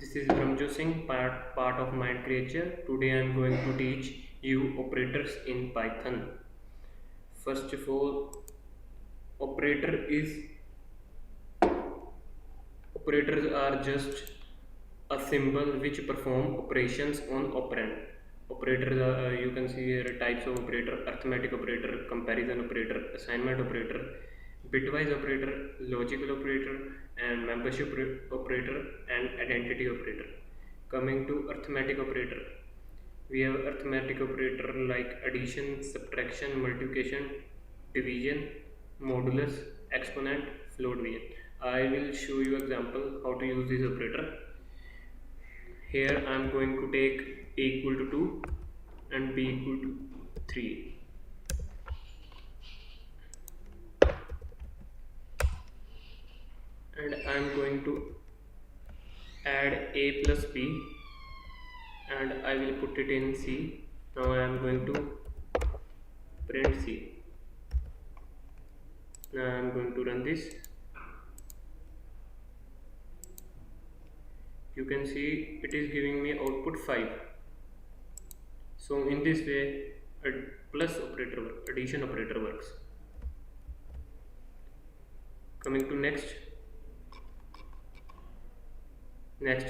This is Ramjo Singh, part of Mind Creature. Today I am going to teach you operators in Python. First of all, operator is operators are just a symbol which perform operations on operand. Operators are, you can see here types of operator: arithmetic operator, comparison operator, assignment operator, bitwise operator, logical operator, and membership operator, and identity operator. Coming to arithmetic operator, we have arithmetic operator like addition, subtraction, multiplication, division, modulus, exponent, float division. I will show you example how to use this operator. Here I am going to take a equal to 2 and b equal to 3, and I am going to add a plus b, and I will put it in C. Now I am going to print C. Now I am going to run this. You can see it is giving me output 5. So in this way a plus operator, addition operator works. Coming to next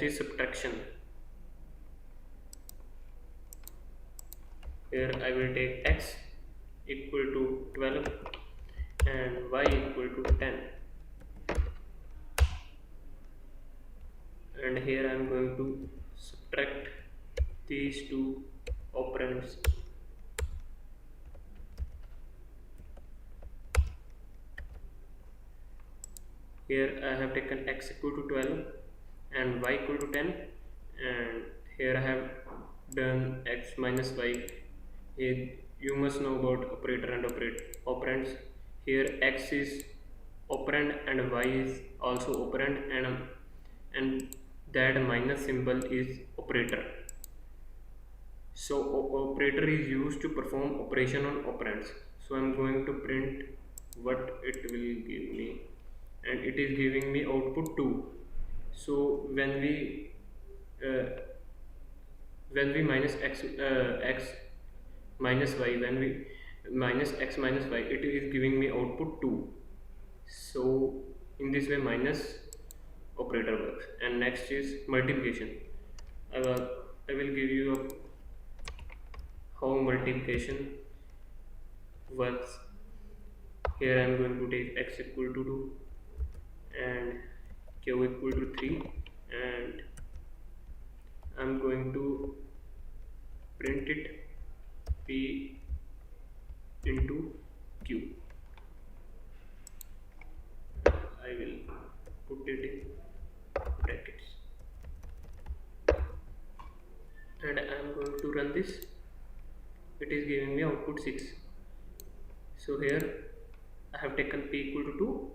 is subtraction. Here I will take x equal to 12 and y equal to 10, and here I am going to subtract these two operands. Here I have taken x equal to 12 and y equal to 10, and here I have done x minus y. Here you must know about operator and operands. Here x is operand and y is also operand, and that minus symbol is operator. So operator is used to perform operation on operands. So I'm going to print what it will give me, and it is giving me output 2. So uh, when we minus x minus y, when we minus x minus y, it is giving me output 2. So in this way minus operator works. And next is multiplication. I will give you how multiplication works. Here I am going to take x equal to 2 and q equal to 3, and I am going to print it p into q. I will put it in brackets, and I am going to run this. It is giving me output 6. So here I have taken p equal to 2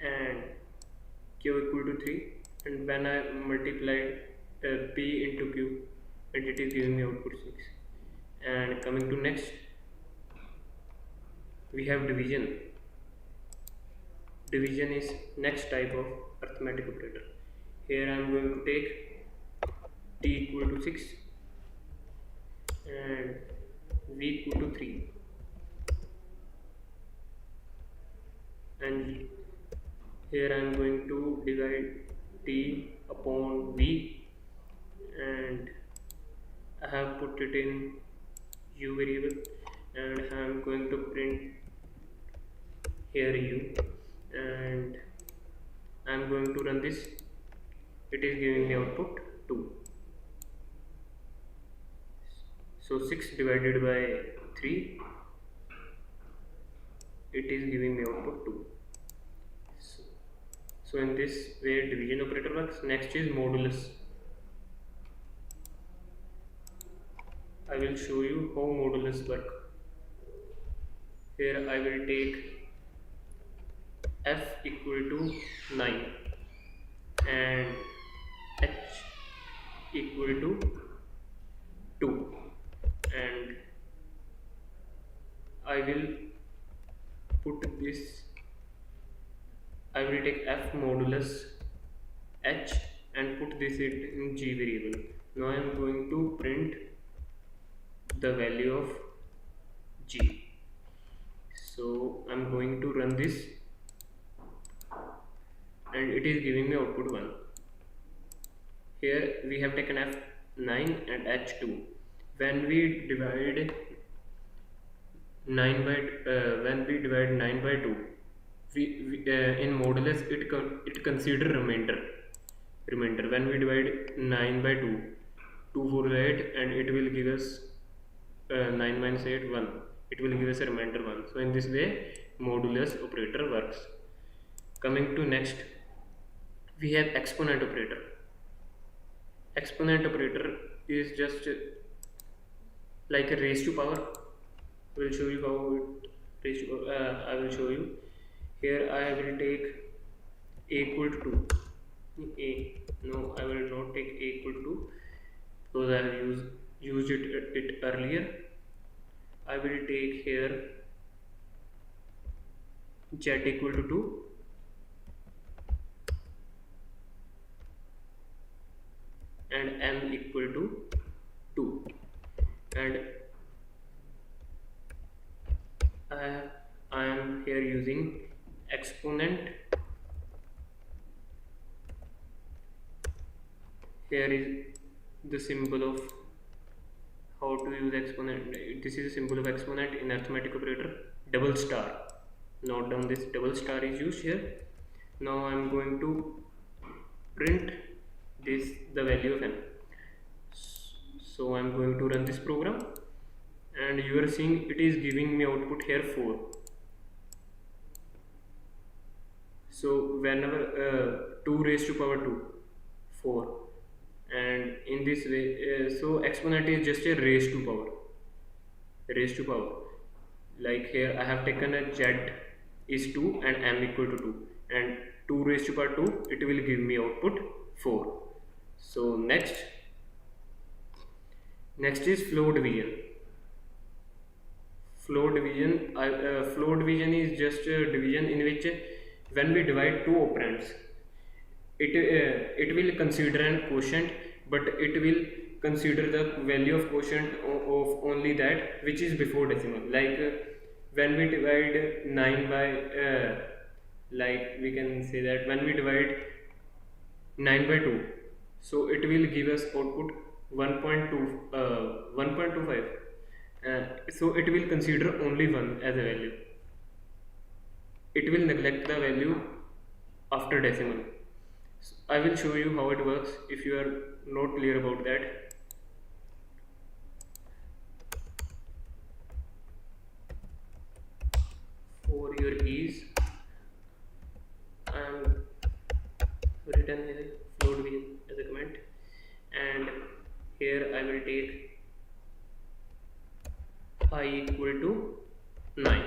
and q equal to 3, and when I multiplied p into q, and it is giving me output 6. And coming to next, we have division. Division is next type of arithmetic operator. Here I am going to take t equal to 6 and v equal to 3, and here I am going to divide t upon v, and I have put it in u variable, and I am going to print here u, and I am going to run this. It is giving me output 2. So 6 divided by 3, it is giving me output 2. So in this way division operator works. Next is modulus. I will show you how modulus work. Here I will take f equal to 9 and h equal to 2, and I will put this. I will take f modulus h and put this in G variable. Now I am going to print the value of G. So I am going to run this, and it is giving me output 1. Here we have taken F9 and H2. When we divide 9 by 2, we in modulus it consider remainder. When we divide 9 by 2, 2 4 is 8, and it will give us 9 minus 8 1. It will give us a remainder 1. So in this way modulus operator works. Coming to next, we have exponent operator. Exponent operator is just like a raised to power. I will show you how it raised to power. I will show you. Here I will take a equal to 2. No, I will not take a equal to, because I have used it earlier. I will take here z equal to 2, and m equal to 2, and I am here using exponent. Here is the symbol of how to use exponent. This is a symbol of exponent in arithmetic operator, double star. Note down this, double star is used here. Now I am going to print the value of n. So I am going to run this program, and you are seeing it is giving me output here 4. So whenever 2 raised to power 2, 4, and in this way, so exponent is just a raised to power. Like here I have taken a z is 2 and m equal to 2, and 2 raised to power 2, it will give me output 4. So next is flow division. Flow division is just a division in which when we divide two operands, it will consider an quotient, but it will consider the value of quotient of only that which is before decimal. Like when we divide 9 by like we can say that when we divide 9 by 2, so it will give us output 1.25. So it will consider only 1 as a value. It will neglect the value after decimal. So I will show you how it works if you are not clear about that. For your ease, I am written here flow division as a comment, and here I will take I equal to 9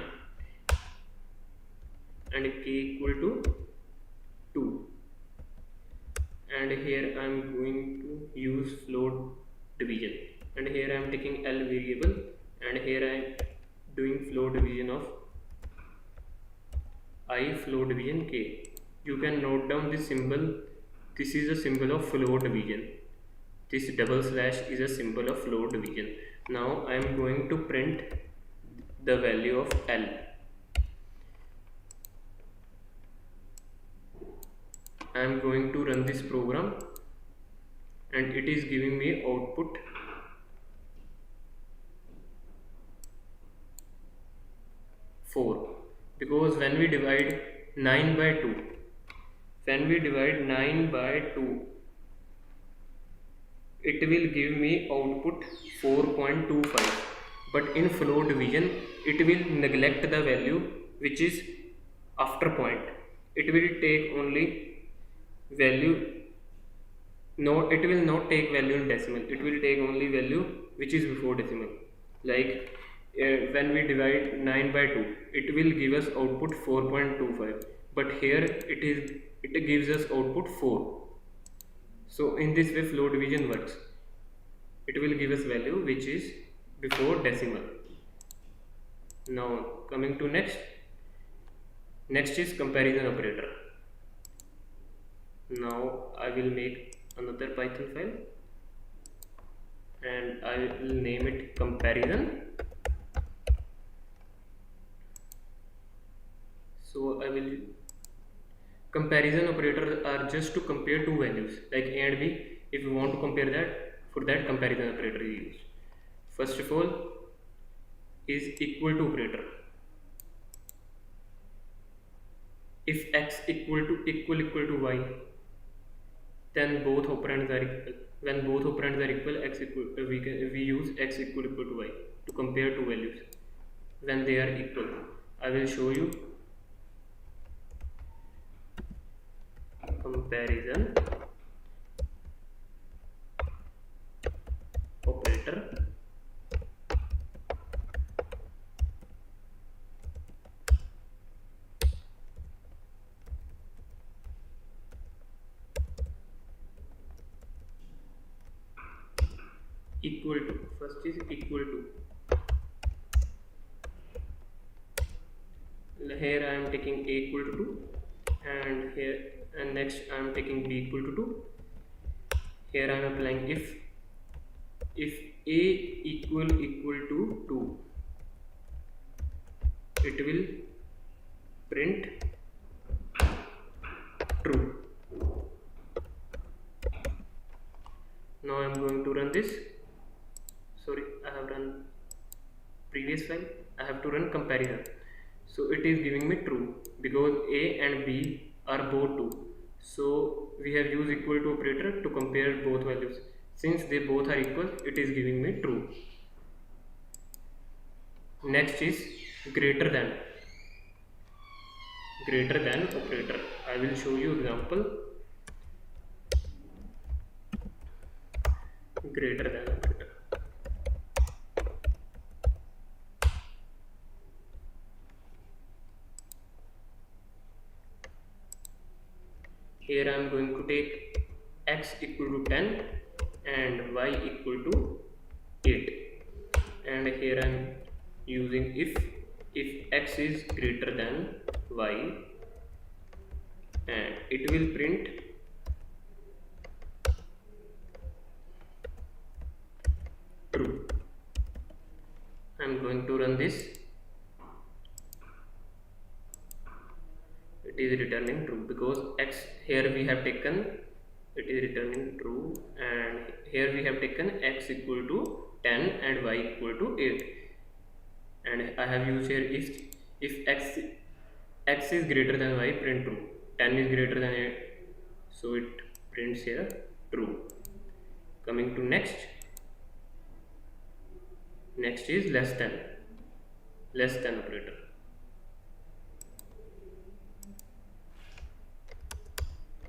and k equal to 2, and here I am going to use float division, and here I am taking L variable, and here I am doing flow division of I flow division k. You can note down this symbol. This is a symbol of flow division. This double slash is a symbol of flow division. Now I am going to print the value of L. I am going to run this program, and it is giving me output 4, because when we divide 9 by 2, it will give me output 4.25, but in flow division it will neglect the value which is after point. It will take only value, no, it will not take value in decimal. It will take only value which is before decimal. Like when we divide 9 by 2, it will give us output 4.25, but here it gives us output 4. So in this way flow division works. It will give us value which is before decimal. Now coming to next is comparison operator. Now I will make another Python file, and I will name it comparison. So I will comparison operators are just to compare two values like A and B. If you want to compare that, for that comparison operator is used. First of all is equal to operator. If x equal to y, then both operands are equal. When both operands are equal, we use x equal to y to compare two values when they are equal. I will show you comparison operator. Equal to, first is equal to. Here I am taking a equal to 2, and here, and next I am taking b equal to 2. Here I am applying if a equal to 2, it will print true. Now I am going to run this. Sorry, I have run previous file. I have to run comparison. So it is giving me true because a and b are both 2. So we have used equal to operator to compare both values. Since they both are equal, it is giving me true. Next is greater than operator. I will show you example. Greater than operator. Here I am going to take x equal to 10 and y equal to 8, and here I am using if x is greater than y, and it will print true. I am going to run this. It is returning true because x here we have taken, it is returning true, and here we have taken x equal to 10 and y equal to 8, and I have used here if x is greater than y, print true. 10 is greater than 8, so it prints here true. Coming to next is less than operator.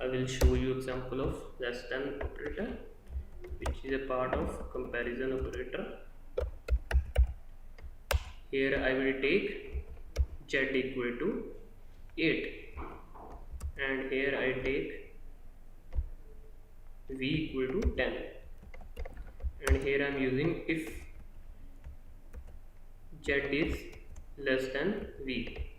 I will show you example of less than operator, which is a part of comparison operator. Here I will take z equal to 8, and here I take v equal to 10, and here I am using if z is less than v.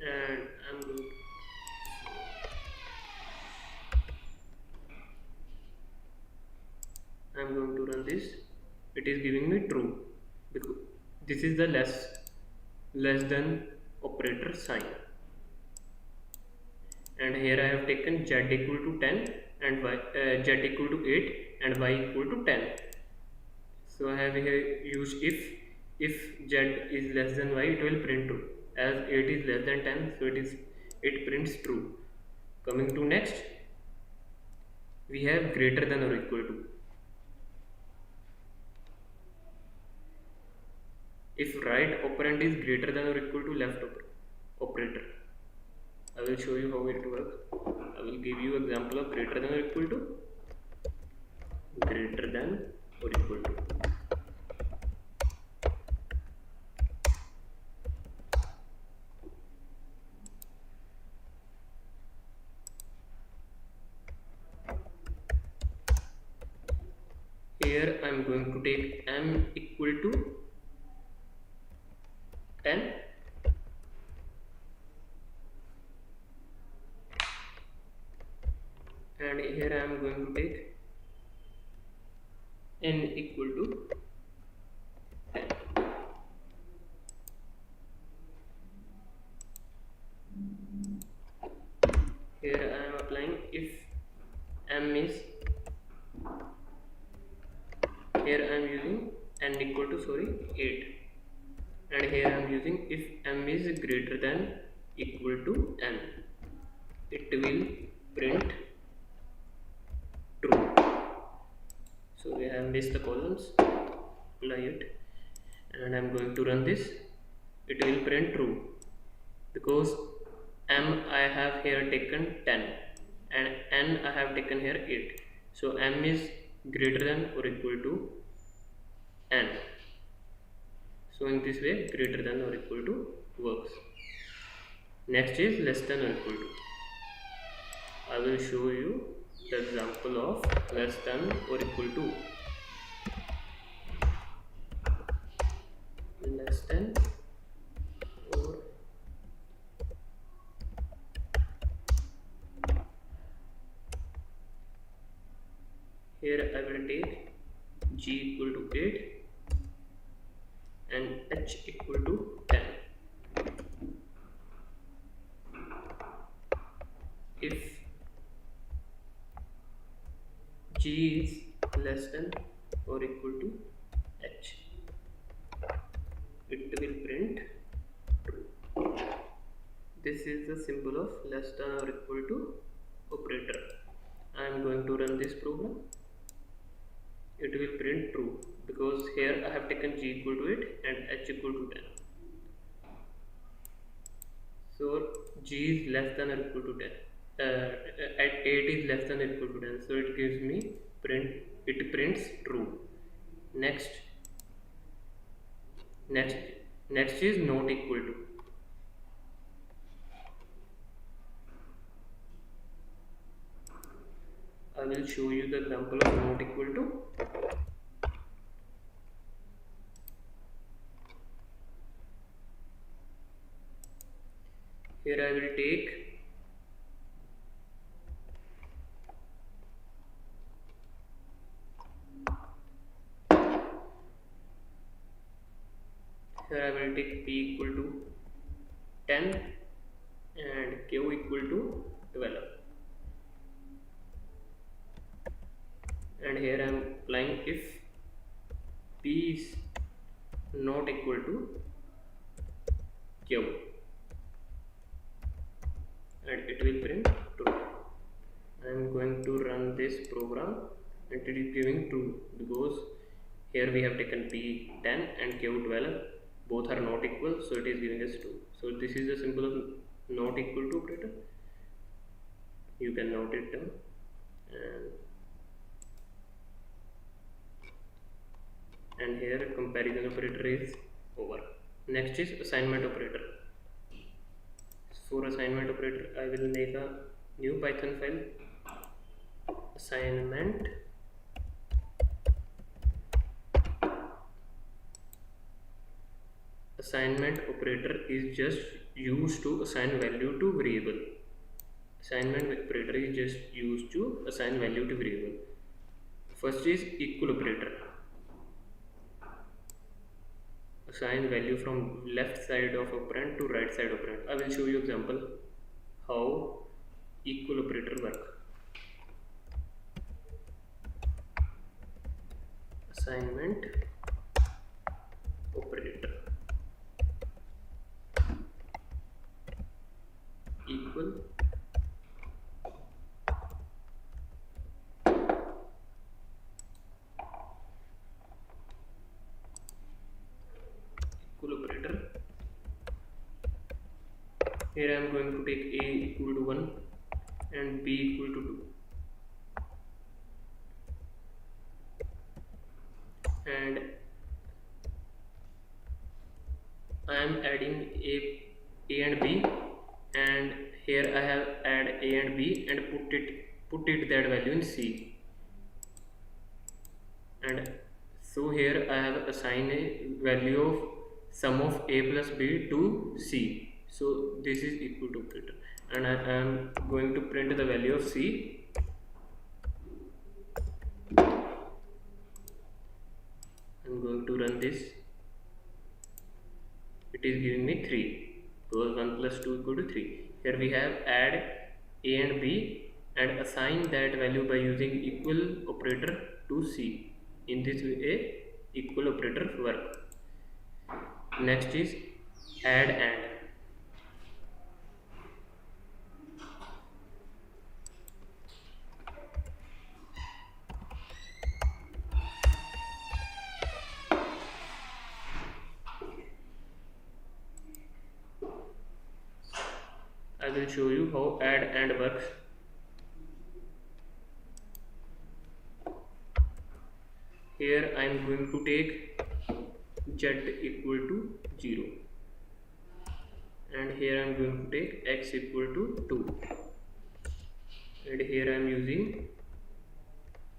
And I'm going to run this. It is giving me true because this is the less than operator sign, and here I have taken z equal to 10 and z equal to 8 and y equal to 10. So I have here used if z is less than y, it will print true. As 8 is less than 10, so it prints true. Coming to next, we have greater than or equal to. If right operand is greater than or equal to left operator. I will show you how it works. I will give you example of greater than or equal to. Greater than or equal to. Here I am going to take m equal to 10 and here I am going to take n equal to 10. Here I am applying if m is, here I am using n equal to 8, and here I am using if m is greater than equal to n, it will print true. So we have missed the columns, apply it, and I am going to run this. It will print true because m I have here taken 10 and n I have taken here 8. So m is greater than or equal to n. So in this way, greater than or equal to works. Next is less than or equal to. I will show you the example of less than or equal to. Less than or here I will take g equal to 8 and h equal to 10. If g is less than or equal to h, it will print true. This is the symbol of less than or equal to operator. I am going to run this program. It will print true because here I have taken g equal to 8 and h equal to 10. So g is less than or equal to 10. At 8 is less than or equal to 10. So it gives me it prints true. Next is not equal to. I will show you the example of not equal to. Here I will take p equal to 10 and q equal to 12. And here I am applying if p is not equal to q, and it will print true. I am going to run this program and it is giving true because here we have taken p 10 and q 12, both are not equal, so it is giving us 2. So this is the symbol of not equal to operator. You can note it down. And here comparison operator is over. Next is assignment operator. For assignment operator, I will make a new Python file, assignment operator is just used to assign value to variable. Assignment operator is just used to assign value to variable. First is equal operator. Assign value from left side of operand to right side operand. I will show you example how equal operator work. Assignment operator equal operator. Here I am going to take a equal to 1 and b equal to 2, and I am adding a and b, and here I have add a and b and put it that value in c, and so here I have assigned a value of sum of a plus b to c. So this is equal to operator, and I am going to print the value of c I'm going to run this. It is giving me 3 because 1 plus 2 equal to 3. Here we have add a and b and assign that value by using equal operator to c. In this way equal operator work. Next is add and. I will show you how add and works. Here I am going to take z equal to 0 and here I am going to take x equal to 2 and here I am using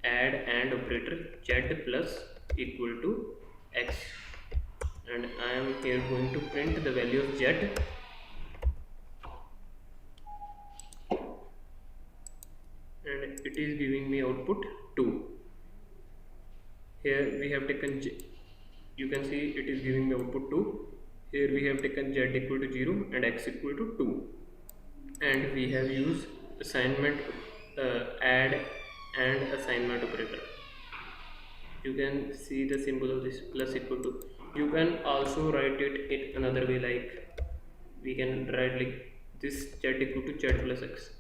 add and operator z plus equal to x and I am here going to print the value of z and it is giving me output 2. Here we have taken you can see it is giving me output 2. Here we have taken z equal to 0 and x equal to 2 and we have used assignment add and assignment operator. You can see the symbol of this plus equal to. You can also write it in another way, like we can write like this z equal to z plus x.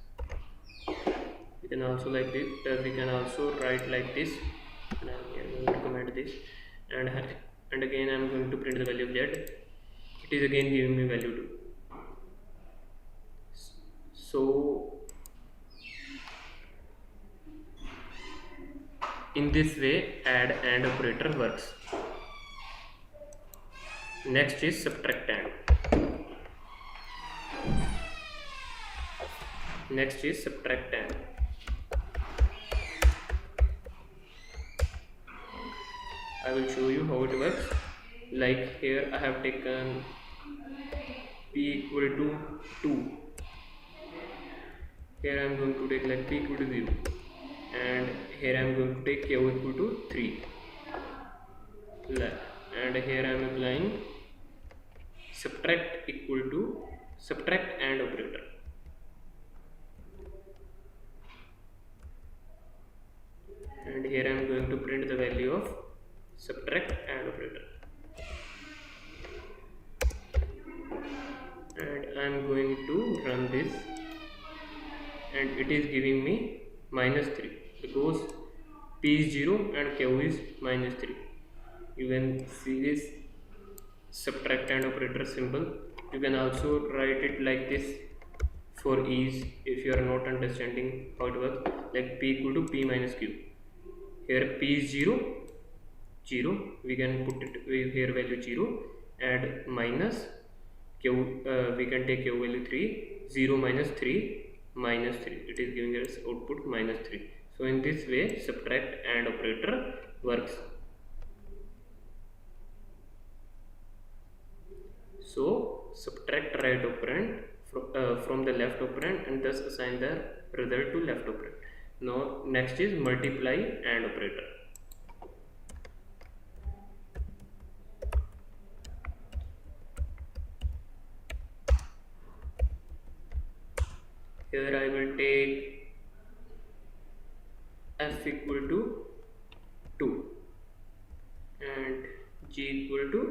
We can also like this, we can also write like this and I am going to comment this and again I am going to print the value of z. It is again giving me value 2. So in this way add and operator works. Next is subtract and. Next is subtract and. I will show you how it works. Like here I have taken p equal to 2. Here I am going to take like p equal to 0 and here I am going to take q equal to 3 and here I am applying subtract equal to subtract and operator. And here I am going to print the value of subtract and operator and I am going to run this and it is giving me -3 because p is 0 and q is -3. You can see this subtract and operator symbol. You can also write it like this for ease if you are not understanding how it works, like p equal to p minus q. Here p is 0, we can put it here value 0 and minus q, we can take q value 3, 0 minus 3 minus 3. It is giving us output -3. So in this way subtract and operator works. So subtract right operand from the left operand and thus assign the result to left operand. Now next is multiply and operator. Here I will take f equal to 2 and g equal to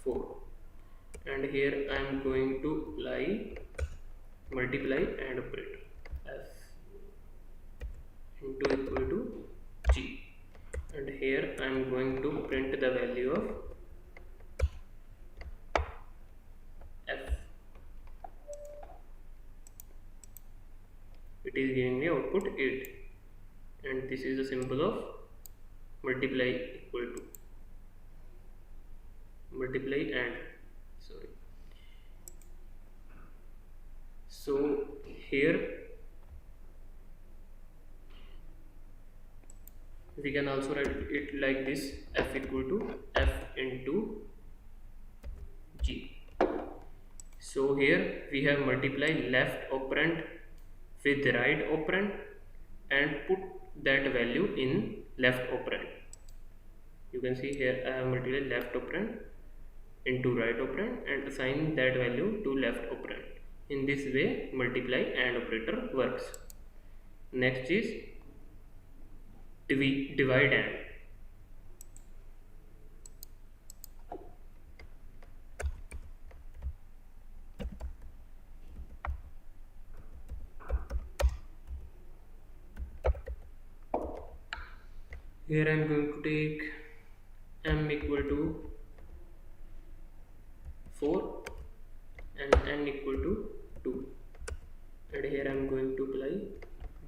4 and here I am going to apply multiply and operator f into equal to g and here I am going to print the value of f. It is giving me output 8 and this is the symbol of multiply equal to multiply and so here we can also write it like this, f equal to f into g. So here we have multiply left operand with right operand and put that value in left operand. You can see here I have multiplied left operand into right operand and assign that value to left operand. In this way multiply AND operator works. Next is divide AND. Here I am going to take m equal to 4 and n equal to 2, and here I am going to apply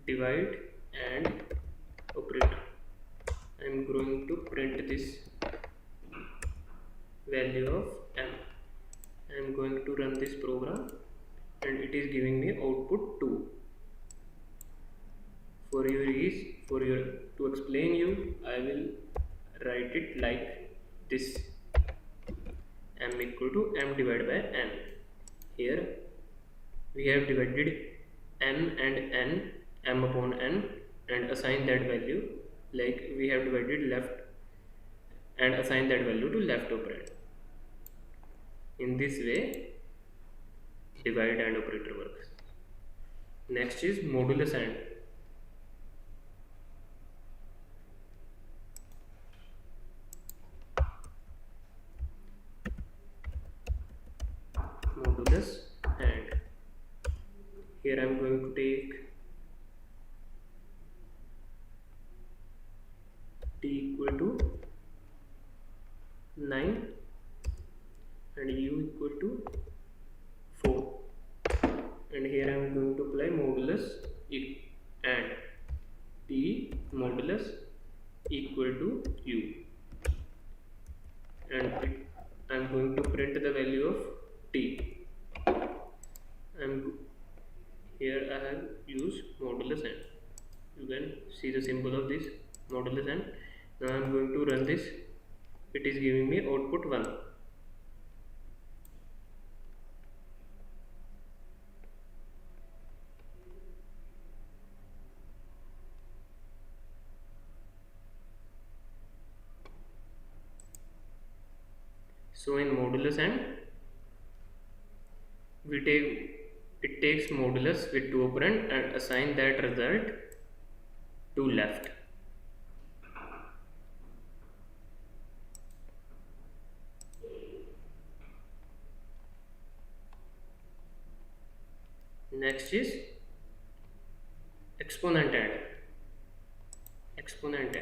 divide AND operator. I am going to print this value of m. I am going to run this program and it is giving me output 2. To explain you, I will write it like this: m equal to m divided by n. Here we have divided m and n, m upon n, and assign that value, like we have divided left and assign that value to left operand. In this way divide AND operator works. Next is modulus AND. Modulus AND. Here I am going to take t equal to 9 and u equal to 4, and here I am going to apply modulus and t modulus equal to u, and I am going to print the value of t. Here I have used modulus AND. You can see the symbol of this modulus AND. Now I am going to run this. It is giving me output 1. So in modulus AND, it takes modulus with 2 operand and assign that result to left. Next is exponent AND. Exponent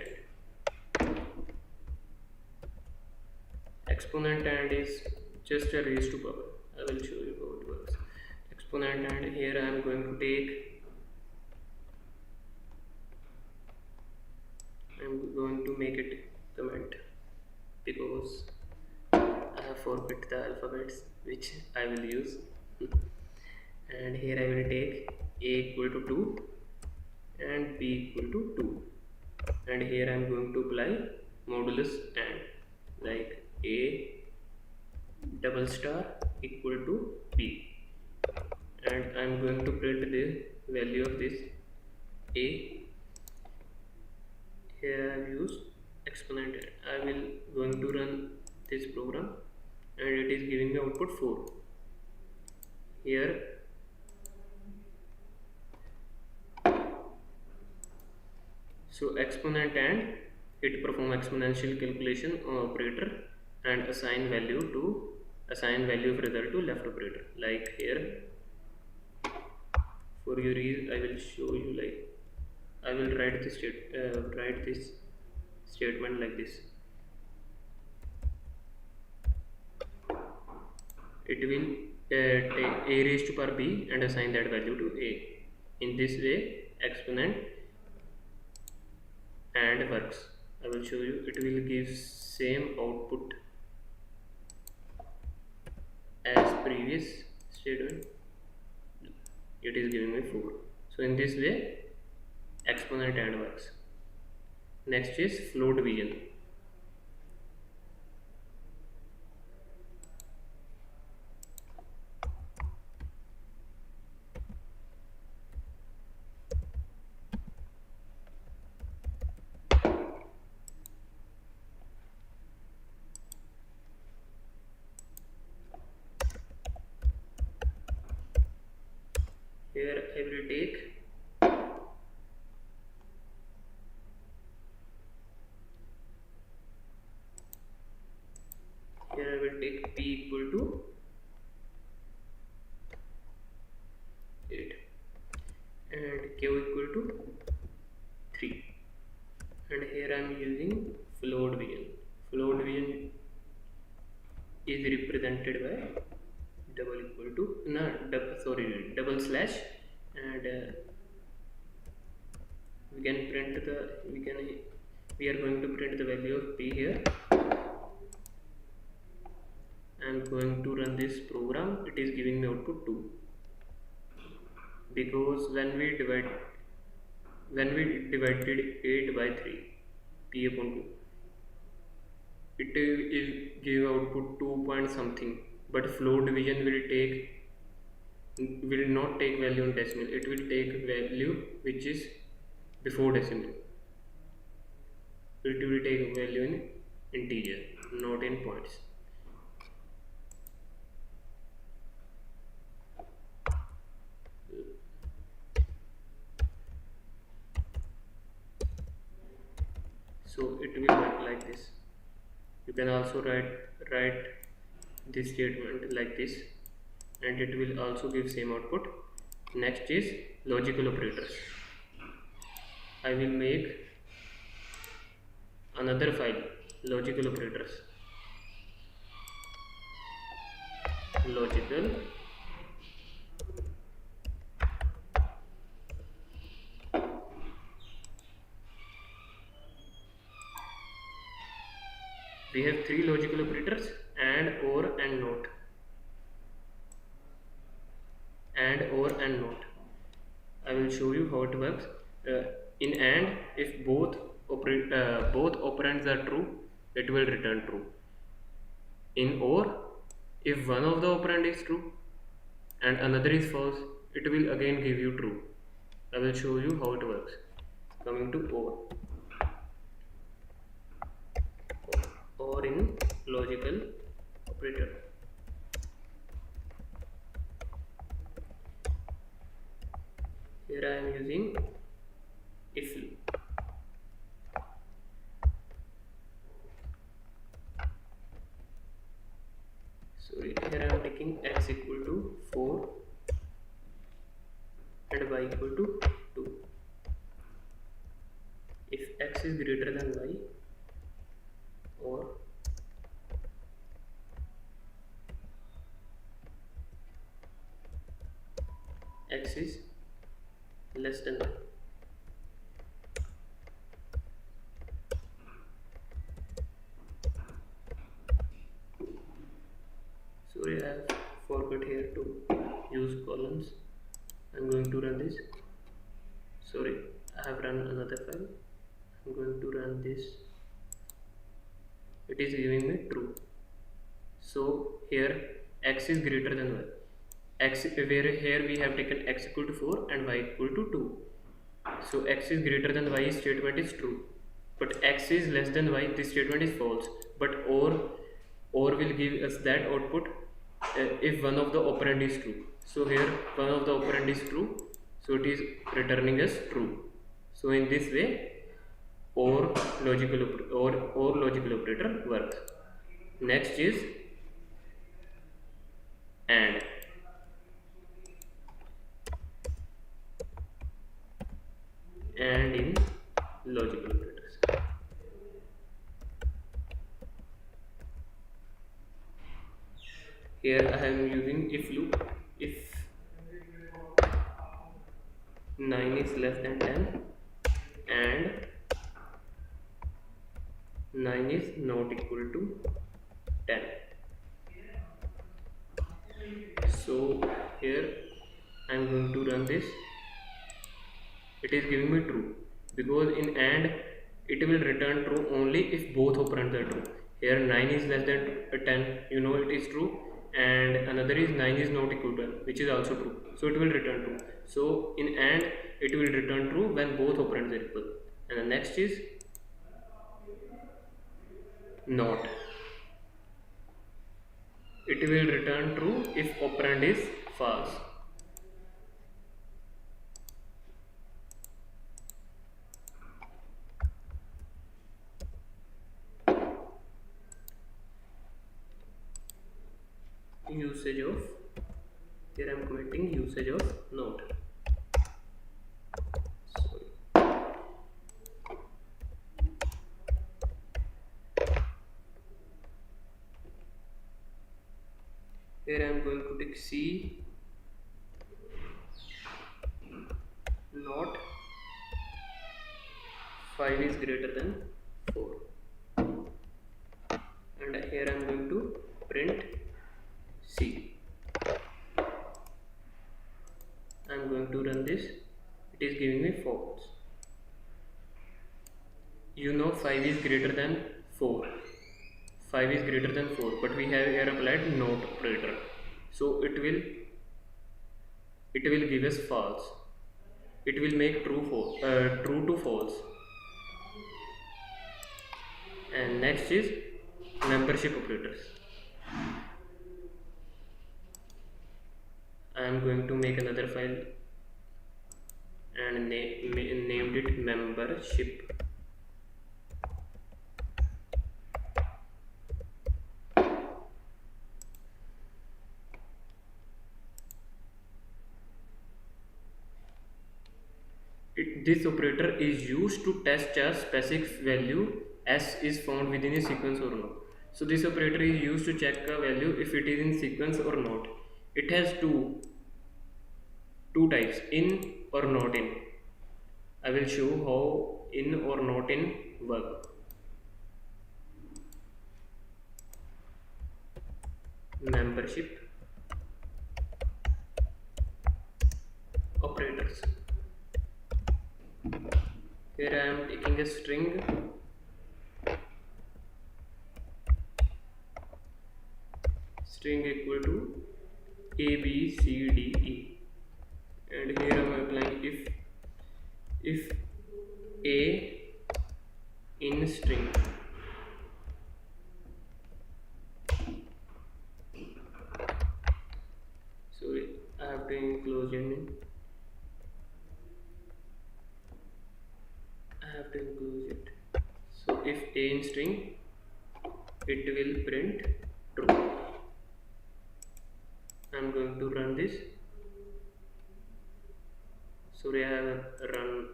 AND is just a raised to power. I will show you how it works. Exponent AND, here I am going to take, I am going to make it comment because I have forgot the alphabets which I will use. And here I will take a equal to 2 and b equal to 2, and here I am going to apply modulus AND, like a double star equal to b, and I am going to print the value of this a. Here I have used exponent AND. I will going to run this program and it is giving me output 4. Here so exponent AND, it perform exponential calculation on operator and assign value of result to left operator. Like here, for your ease, I will show you, like I will write this statement like this. It will take a raised to power b and assign that value to a. In this way exponent AND works. I will show you. It will give same output as previous statement. It is giving me 4. So in this way exponent AND works. Next is float division. here I will take p equal to 8 and q equal to 3, and here I am using float vision. Float vision is represented by double slash, and we can print the we are going to print the value of p here. I am going to run this program. It is giving me output 2, because when we divided 8 by 3, p upon 2, it is give output 2 point something, but float division will not take value in decimal. It will take value which is before decimal. It will take value in integer, not in points. So it will work like this. You can also write this statement like this, and it will also give same output. Next is logical operators. I will make another file, logical operators. Logical we have 3 logical operators: and, or, and not. And, or, and not. I will show you how it works. In and, if both operands are true, it will return true. In or, if one of the operand is true and another is false, it will again give you true. I will show you how it works. Coming to or in logical operator. Here I am using if loop. Sorry, here I am taking x equal to 4 and y equal to 2. If x is greater than y, or x is less than y. Sorry, I have forgot here to use columns. I'm going to run this. Sorry, I have run another file. I'm going to run this. It is giving me true. So here x is greater than y. Where here we have taken x equal to 4 and y equal to 2. So x is greater than y statement is true, but x is less than y, this statement is false. But or will give us that output if one of the operand is true. So here one of the operand is true, so it is returning us true. So in this way or logical operator works. Next is and. And in logical operators. Here I am using if loop. If 9 is less than 10 and 9 is not equal to 10. So here I am going to run this. It is giving me true, because in and it will return true only if both operands are true. Here 9 is less than 10, you know it is true, and another is 9 is not equal to 10, which is also true, so it will return true. So in and it will return true when both operands are equal. And the next is not. It will return true if operand is false. usage of, here I am commenting usage of not. Sorry. Here I am going to take C not 5 is greater than 4, and here I am going to print C. I am going to run this. It is giving me false. You know 5 is greater than 4. 5 is greater than 4, but we have here applied not operator, so it will give us false. It will make true to false. And next is membership operators. I am going to make another file and named it membership. This operator is used to test a specific value s is found within a sequence or not. So this operator is used to check a value if it is in sequence or not. It has two types, in or not in. I will show how in or not in work. Membership operators. Here I am taking a string equal to A, B, C, D, E, and here I am applying if A in string. Sorry, I have to enclose it. So if A in string, it will print true. I am going to run this. Sorry, I have run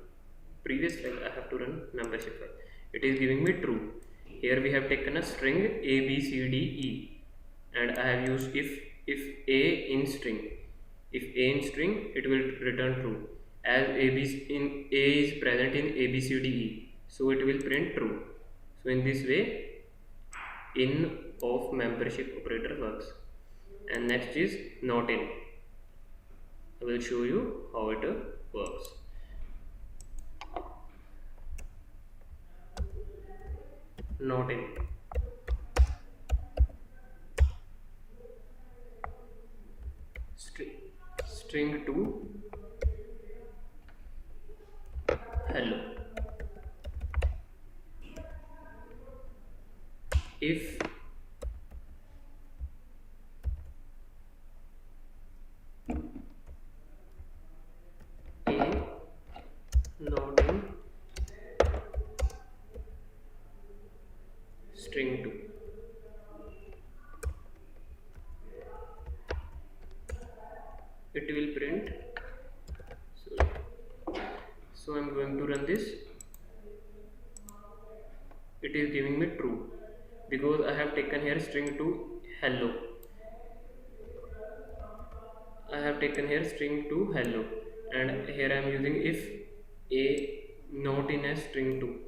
previous file. I have to run membership file. It is giving me true. Here we have taken a string A, B, C, D, E, and I have used if A in string. If A in string, it will return true. As A is present in A, B, C, D, E, so it will print true. So in this way, in of membership operator works. And next is not in. I will show you how it works. Not in. String to hello. If A not in string 2, it will print. So I am going to run this. It is giving me true because I have taken here string to hello. I have taken here string to hello, and here I am using if A not in a string 2.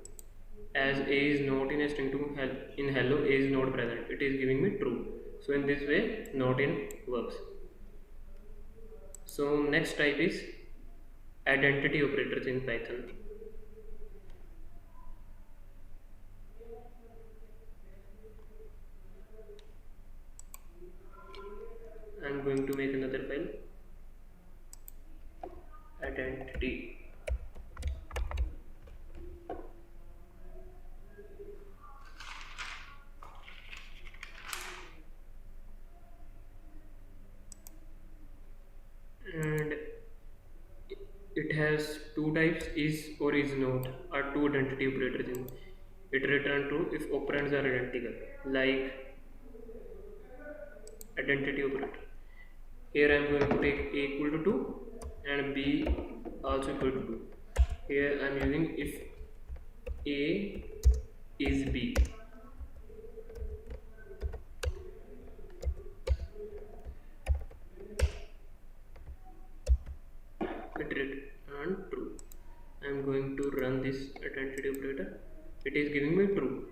As A is not in a string 2, in hello A is not present, it is giving me true. So in this way not in works. So next type is identity operators in Python. I am going to make another file, identity. And it has two types, is or is not, are two identity operators in it. Return true if operands are identical, like identity operator. Here I am going to take a equal to 2 and b also equal to 2. Here I am using if a is b. It return true. I am going to run this identity operator. It is giving me true.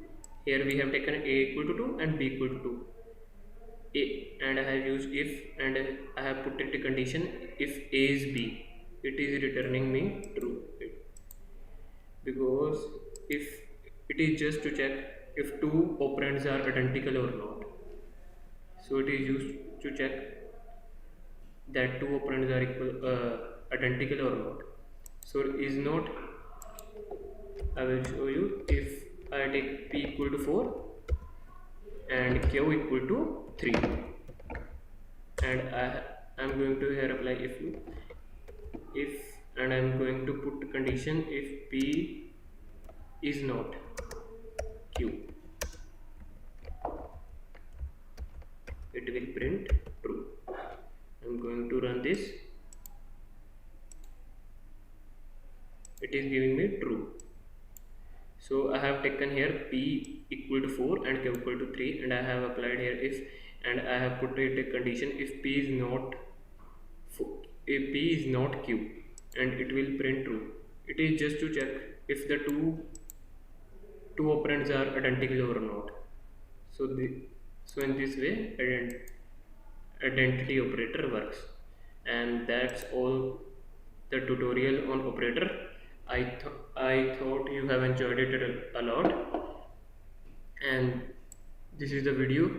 Here we have taken a equal to 2 and b equal to 2. And I have used if, and I have put it a condition if a is b. It is returning me true, because if it is just to check if two operands are identical or not. So it is used to check that two operands are identical or not. So it is not. I will show you. If I take p equal to 4 and q equal to 3, and I am going to here apply if loop, and I am going to put condition if p is not q, it will print true. I am going to run this. It is giving me true. So I have taken here p equal to 4 and q equal to 3, and I have applied here if, and I have put it a condition if p is not q, and it will print true. It is just to check if the two operands are identical or not. So in this way identity operator works. And that's all the tutorial on operator. I thought you have enjoyed it a lot, and this is the video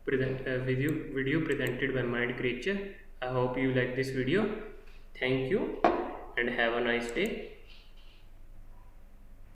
presented by Mind Creature. I hope you like this video. Thank you and have a nice day.